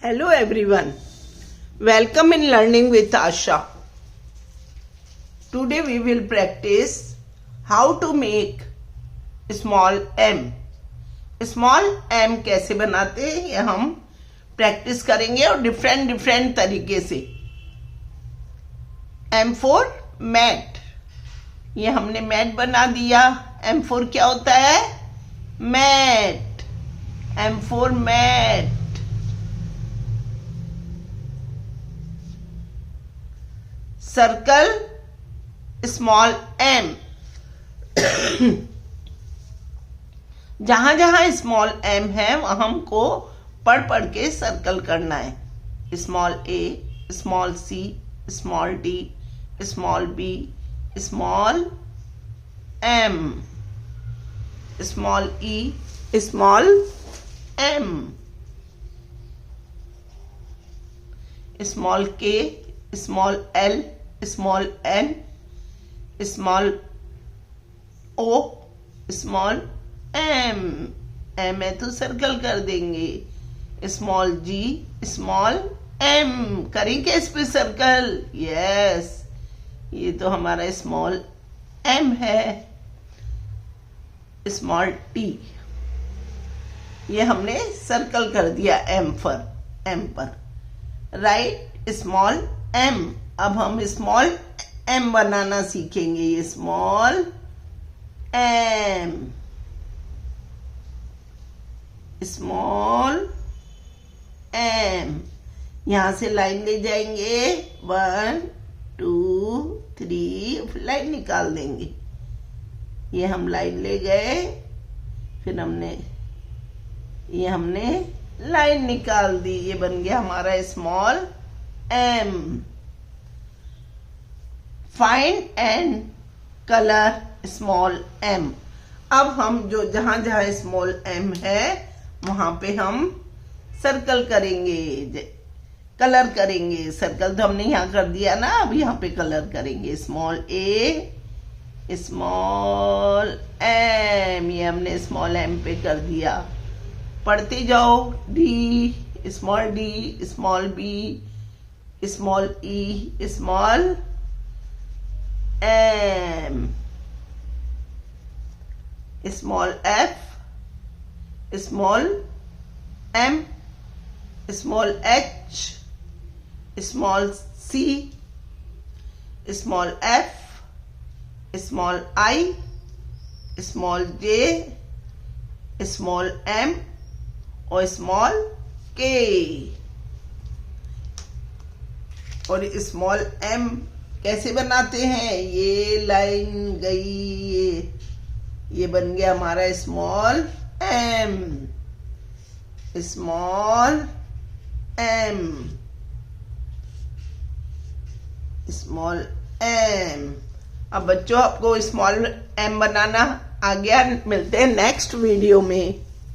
Hello everyone. Welcome in Learning with Asha. Today we will practice how to make small m. Small m कैसे बनाते हैं ये हम practice करेंगे और डिफरेंट तरीके से. M4 mat. ये हमने मैट बना दिया. M4 क्या होता है? Mat. M4 mat. Circle small M. जहां जहां स्मॉल एम है वहां हमको पढ़ के सर्कल करना है. Small A, small C, small D, small B, small M, small E, small M, small K, small L, small N, small O, small M. M है तो सर्कल कर देंगे. Small G, small M. करेंगे इस पे circle. Yes, ये तो हमारा स्मॉल एम है. Small T. ये हमने सर्कल कर दिया एम पर. राइट. Small M. अब हम स्मॉल एम बनाना सीखेंगे. ये स्मॉल एम, स्मॉल एम. यहां से लाइन ले जाएंगे. 1 2 3 लाइन निकाल देंगे. ये हम लाइन ले गए. फिर हमने लाइन निकाल दी. ये बन गया हमारा small M. Find and colour small M. अब हम जो जहां स्मॉल एम है वहां पे हम सर्कल करेंगे, कलर करेंगे. सर्कल तो हमने यहां कर दिया ना. अब यहां पे कलर करेंगे. Small A, small M. ये हमने स्मॉल एम पे कर दिया. पढ़ते जाओ. D, small D, small B, small E, small M, small F, small M, small H, small C, small F, small I, small J, small M और small K. और small M कैसे बनाते हैं? ये लाइन गई. ये बन गया हमारा small M. Small M, small M. अब बच्चों आपको स्मॉल एम बनाना आ गया. मिलते हैं नेक्स्ट वीडियो में.